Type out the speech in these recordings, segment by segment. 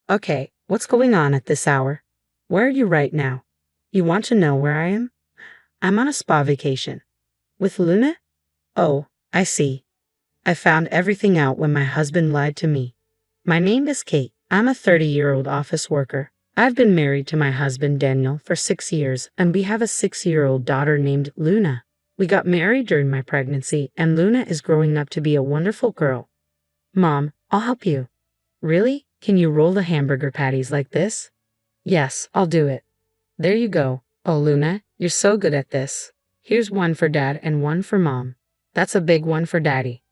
Okay, what's going on at this hour? Where are you right now? You want to know where I am? I'm on a spa vacation. With Luna? Oh, I see. I found everything out when my husband lied to me. My name is Kate. I'm a 30-year-old office worker. I've been married to my husband Daniel for 6 years, and we have a 6-year-old daughter named Luna. We got married during my pregnancy, and Luna is growing up to be a wonderful girl. Mom, I'll help you. Really? Can you roll the hamburger patties like this? Yes, I'll do it. There you go. Oh, Luna, you're so good at this. Here's one for Dad and one for Mom. That's a big one for Daddy.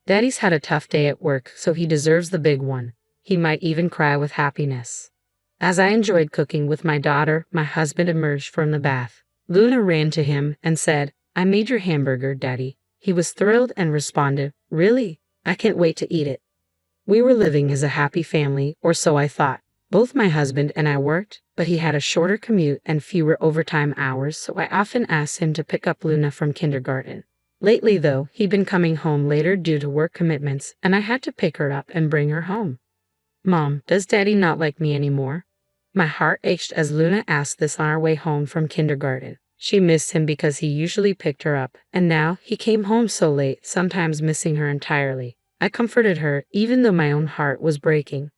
Daddy's had a tough day at work, so he deserves the big one. He might even cry with happiness. As I enjoyed cooking with my daughter, my husband emerged from the bath. Luna ran to him and said, "I made your hamburger, Daddy." He was thrilled and responded, "Really? I can't wait to eat it." We were living as a happy family, or so I thought. Both my husband and I worked, but he had a shorter commute and fewer overtime hours, so I often asked him to pick up Luna from kindergarten. Lately, though, he'd been coming home later due to work commitments, and I had to pick her up and bring her home. Mom, does Daddy not like me anymore? My heart ached as Luna asked this on our way home from kindergarten. She missed him because he usually picked her up, and now he came home so late, sometimes missing her entirely. I comforted her, even though my own heart was breaking.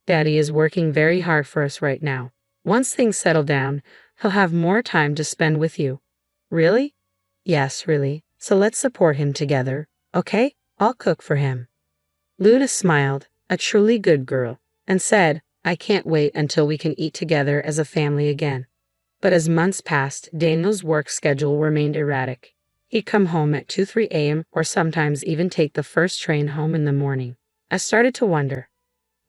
Daddy is working very hard for us right now. Once things settle down, he'll have more time to spend with you. Really? Yes, really. So let's support him together, okay? I'll cook for him. Luna smiled, a truly good girl, and said, "I can't wait until we can eat together as a family again." But as months passed, Daniel's work schedule remained erratic. He'd come home at 2-3 a.m. or sometimes even take the first train home in the morning. I started to wonder,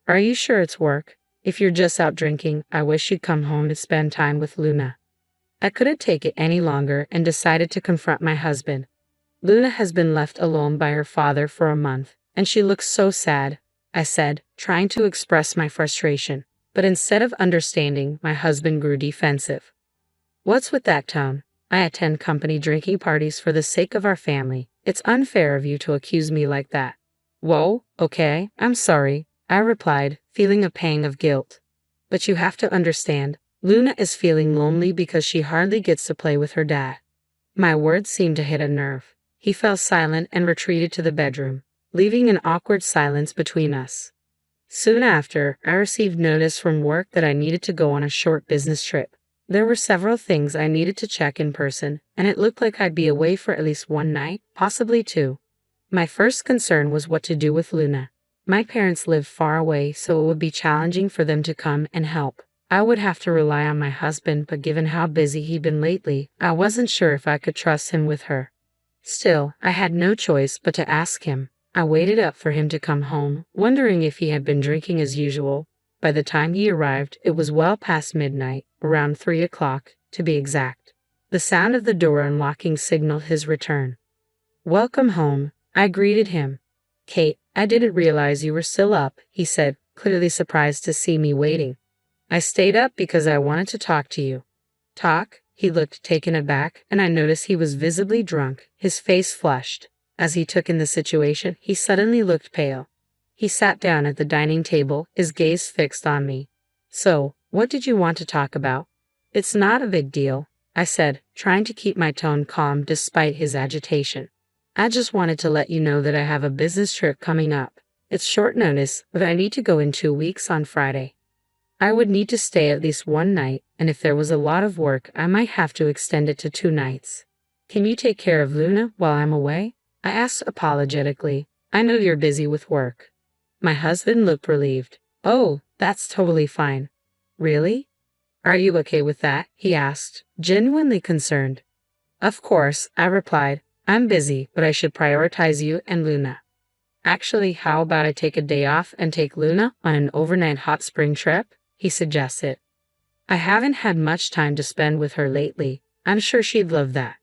are you sure it's work? If you're just out drinking, I wish you'd come home to spend time with Luna. I couldn't take it any longer and decided to confront my husband. Luna has been left alone by her father for a month, and she looks so sad, I said, trying to express my frustration. But instead of understanding, my husband grew defensive. What's with that tone? I attend company drinking parties for the sake of our family. It's unfair of you to accuse me like that. Whoa, okay, I'm sorry, I replied, feeling a pang of guilt. But you have to understand, Luna is feeling lonely because she hardly gets to play with her dad. My words seemed to hit a nerve. He fell silent and retreated to the bedroom, leaving an awkward silence between us. Soon after, I received notice from work that I needed to go on a short business trip. There were several things I needed to check in person, and it looked like I'd be away for at least one night, possibly two. My first concern was what to do with Luna. My parents lived far away, so it would be challenging for them to come and help. I would have to rely on my husband, but given how busy he'd been lately, I wasn't sure if I could trust him with her. Still, I had no choice but to ask him. I waited up for him to come home, wondering if he had been drinking as usual. By the time he arrived, it was well past midnight, around 3 o'clock, to be exact. The sound of the door unlocking signaled his return. "Welcome home," I greeted him. "Kate, I didn't realize you were still up," he said, clearly surprised to see me waiting. "I stayed up because I wanted to talk to you." "Talk?" He looked taken aback, and I noticed he was visibly drunk, his face flushed. As he took in the situation, he suddenly looked pale. He sat down at the dining table, his gaze fixed on me. "So, what did you want to talk about?" "It's not a big deal," I said, trying to keep my tone calm despite his agitation. "I just wanted to let you know that I have a business trip coming up. It's short notice, but I need to go in 2 weeks on Friday. I would need to stay at least one night, and if there was a lot of work, I might have to extend it to 2 nights. Can you take care of Luna while I'm away?" I asked apologetically. "I know you're busy with work." My husband looked relieved. "Oh, that's totally fine." "Really? Are you okay with that?" he asked, genuinely concerned. "Of course," I replied. "I'm busy, but I should prioritize you and Luna." "Actually, how about I take a day off and take Luna on an overnight hot spring trip?" he suggested. "I haven't had much time to spend with her lately. I'm sure she'd love that."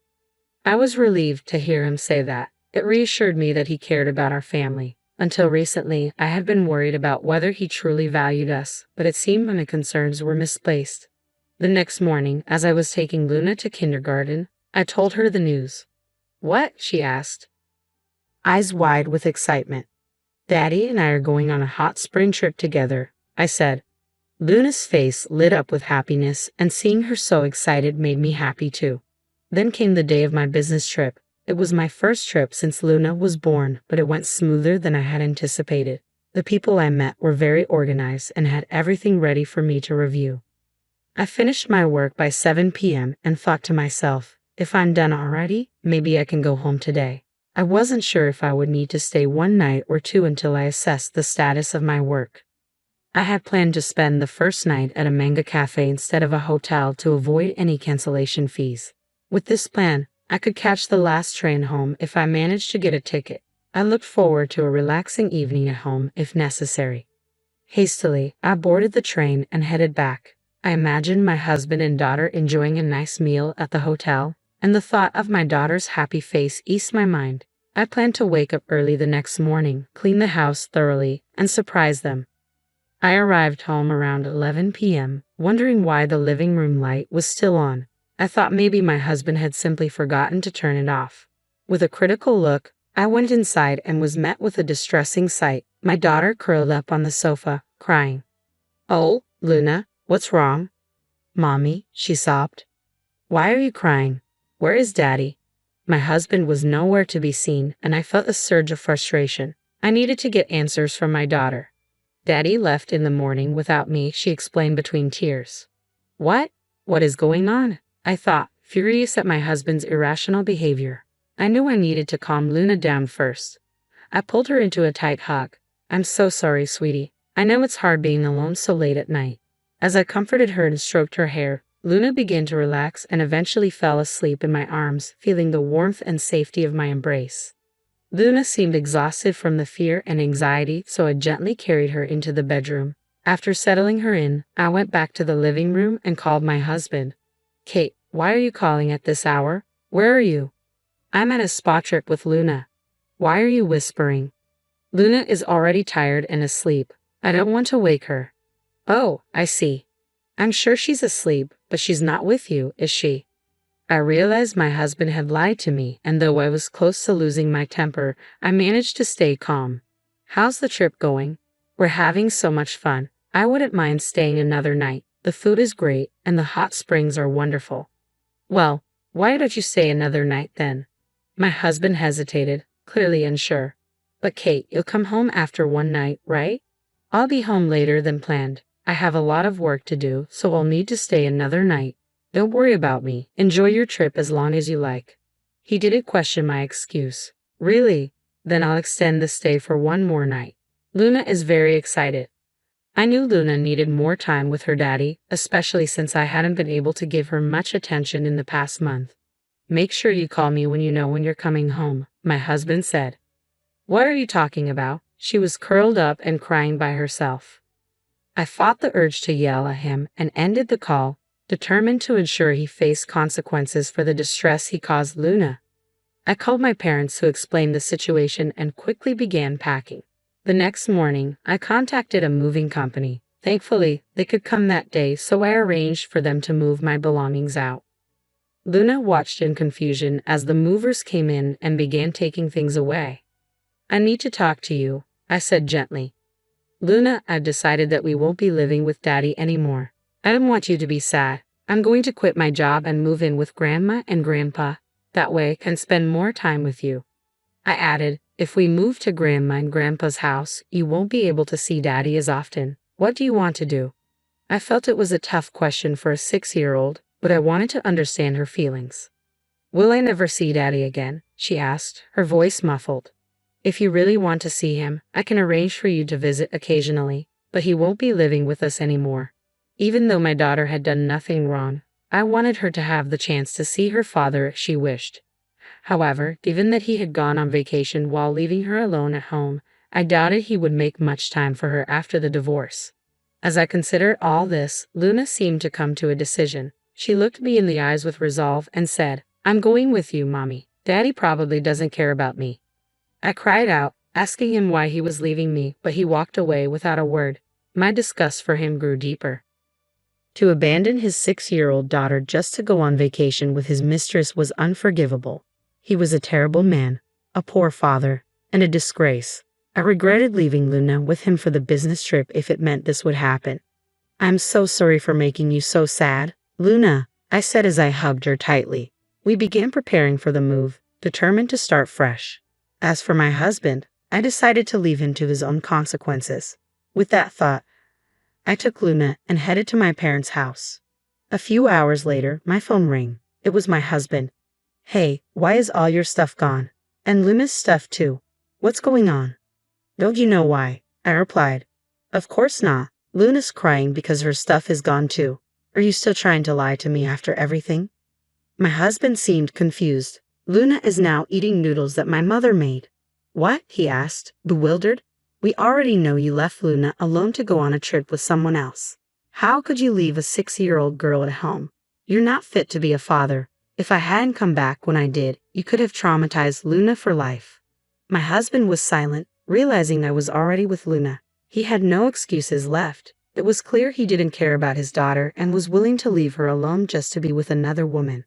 I was relieved to hear him say that. It reassured me that he cared about our family. Until recently, I had been worried about whether he truly valued us, but it seemed my concerns were misplaced. The next morning, as I was taking Luna to kindergarten, I told her the news. "What?" she asked, eyes wide with excitement. "Daddy and I are going on a hot spring trip together," I said. Luna's face lit up with happiness, and seeing her so excited made me happy too. Then came the day of my business trip. It was my first trip since Luna was born, but it went smoother than I had anticipated. The people I met were very organized and had everything ready for me to review. I finished my work by 7 p.m. and thought to myself, if I'm done already, maybe I can go home today. I wasn't sure if I would need to stay one night or two until I assessed the status of my work. I had planned to spend the first night at a manga cafe instead of a hotel to avoid any cancellation fees. With this plan, I could catch the last train home if I managed to get a ticket. I looked forward to a relaxing evening at home if necessary. Hastily, I boarded the train and headed back. I imagined my husband and daughter enjoying a nice meal at the hotel, and the thought of my daughter's happy face eased my mind. I planned to wake up early the next morning, clean the house thoroughly, and surprise them. I arrived home around 11 p.m., wondering why the living room light was still on. I thought maybe my husband had simply forgotten to turn it off. With a critical look, I went inside and was met with a distressing sight. My daughter curled up on the sofa, crying. "Oh, Luna, what's wrong?" "Mommy," she sobbed. "Why are you crying? Where is Daddy?" My husband was nowhere to be seen, and I felt a surge of frustration. I needed to get answers from my daughter. "Daddy left in the morning without me," she explained between tears. "What? What is going on?" I thought, furious at my husband's irrational behavior. I knew I needed to calm Luna down first. I pulled her into a tight hug. "I'm so sorry, sweetie. I know it's hard being alone so late at night." As I comforted her and stroked her hair, Luna began to relax and eventually fell asleep in my arms, feeling the warmth and safety of my embrace. Luna seemed exhausted from the fear and anxiety, so I gently carried her into the bedroom. After settling her in, I went back to the living room and called my husband. "Kate, why are you calling at this hour? Where are you?" "I'm at a spa trip with Luna." "Why are you whispering?" "Luna is already tired and asleep. I don't want to wake her." "Oh, I see. I'm sure she's asleep, but she's not with you, is she?" I realized my husband had lied to me, and though I was close to losing my temper, I managed to stay calm. "How's the trip going?" "We're having so much fun. I wouldn't mind staying another night. The food is great, and the hot springs are wonderful." "Well, why don't you stay another night then?" My husband hesitated, clearly unsure. "But Kate, you'll come home after one night, right?" "I'll be home later than planned. I have a lot of work to do, so I'll need to stay another night. Don't worry about me. Enjoy your trip as long as you like." He didn't question my excuse. "Really? Then I'll extend the stay for one more night." Luna is very excited. I knew Luna needed more time with her daddy, especially since I hadn't been able to give her much attention in the past month. "Make sure you call me when you know when you're coming home," my husband said. "What are you talking about?" She was curled up and crying by herself. I fought the urge to yell at him and ended the call, determined to ensure he faced consequences for the distress he caused Luna. I called my parents who explained the situation and quickly began packing. The next morning, I contacted a moving company. Thankfully, they could come that day, so I arranged for them to move my belongings out. Luna watched in confusion as the movers came in and began taking things away. "I need to talk to you," I said gently. "Luna, I've decided that we won't be living with Daddy anymore. I don't want you to be sad. I'm going to quit my job and move in with Grandma and Grandpa. That way I can spend more time with you." I added, "If we move to Grandma and Grandpa's house, you won't be able to see Daddy as often. What do you want to do?" I felt it was a tough question for a 6-year-old, but I wanted to understand her feelings. "Will I never see Daddy again?" she asked, her voice muffled. "If you really want to see him, I can arrange for you to visit occasionally, but he won't be living with us anymore." Even though my daughter had done nothing wrong, I wanted her to have the chance to see her father if she wished. However, given that he had gone on vacation while leaving her alone at home, I doubted he would make much time for her after the divorce. As I considered all this, Luna seemed to come to a decision. She looked me in the eyes with resolve and said, "I'm going with you, Mommy. Daddy probably doesn't care about me." I cried out, asking him why he was leaving me, but he walked away without a word. My disgust for him grew deeper. To abandon his 6-year-old daughter just to go on vacation with his mistress was unforgivable. He was a terrible man, a poor father, and a disgrace. I regretted leaving Luna with him for the business trip if it meant this would happen. I'm so sorry for making you so sad, Luna, I said as I hugged her tightly. We began preparing for the move, determined to start fresh. As for my husband, I decided to leave him to his own consequences. With that thought, I took Luna and headed to my parents' house. A few hours later, my phone rang. It was my husband. Hey, why is all your stuff gone? And Luna's stuff too. What's going on? Don't you know why? I replied. Of course not. Luna's crying because her stuff is gone too. Are you still trying to lie to me after everything? My husband seemed confused. Luna is now eating noodles that my mother made. What? He asked, bewildered. We already know you left Luna alone to go on a trip with someone else. How could you leave a 6-year-old girl at home? You're not fit to be a father. If I hadn't come back when I did, you could have traumatized Luna for life. My husband was silent, realizing I was already with Luna. He had no excuses left. It was clear he didn't care about his daughter and was willing to leave her alone just to be with another woman.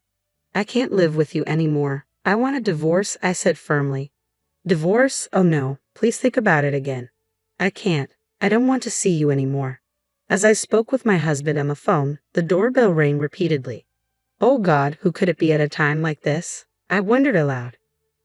I can't live with you anymore. I want a divorce, I said firmly. Divorce? Oh no, please think about it again. I can't. I don't want to see you anymore. As I spoke with my husband on the phone, the doorbell rang repeatedly. Oh God, who could it be at a time like this? I wondered aloud.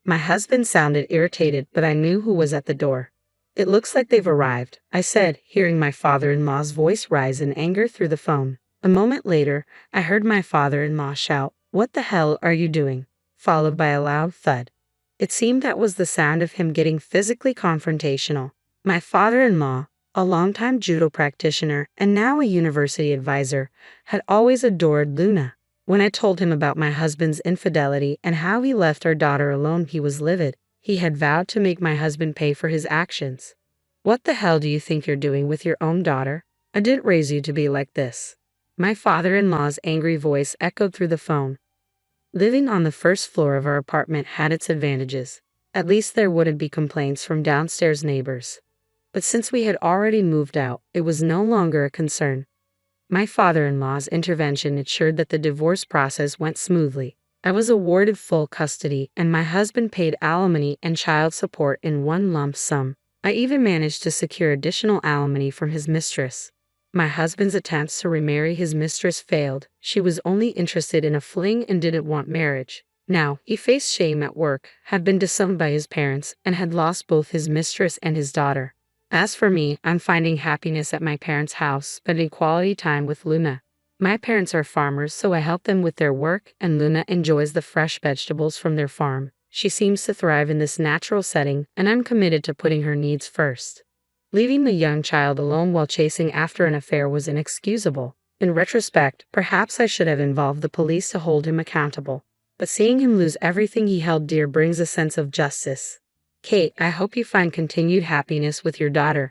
My husband sounded irritated, but I knew who was at the door. It looks like they've arrived, I said, hearing my father-in-law's voice rise in anger through the phone. A moment later, I heard my father-in-law shout, "What the hell are you doing?" followed by a loud thud. It seemed that was the sound of him getting physically confrontational. My father-in-law, a longtime judo practitioner and now a university advisor, had always adored Luna. When I told him about my husband's infidelity and how he left our daughter alone, he was livid. He had vowed to make my husband pay for his actions. What the hell do you think you're doing with your own daughter? I didn't raise you to be like this. My father-in-law's angry voice echoed through the phone. Living on the first floor of our apartment had its advantages. At least there wouldn't be complaints from downstairs neighbors. But since we had already moved out, it was no longer a concern. My father-in-law's intervention ensured that the divorce process went smoothly. I was awarded full custody, and my husband paid alimony and child support in one lump sum. I even managed to secure additional alimony from his mistress. My husband's attempts to remarry his mistress failed. She was only interested in a fling and didn't want marriage. Now, he faced shame at work, had been disowned by his parents, and had lost both his mistress and his daughter. As for me, I'm finding happiness at my parents' house, spending quality time with Luna. My parents are farmers, so I help them with their work, and Luna enjoys the fresh vegetables from their farm. She seems to thrive in this natural setting, and I'm committed to putting her needs first. Leaving the young child alone while chasing after an affair was inexcusable. In retrospect, perhaps I should have involved the police to hold him accountable. But seeing him lose everything he held dear brings a sense of justice. Kate, I hope you find continued happiness with your daughter.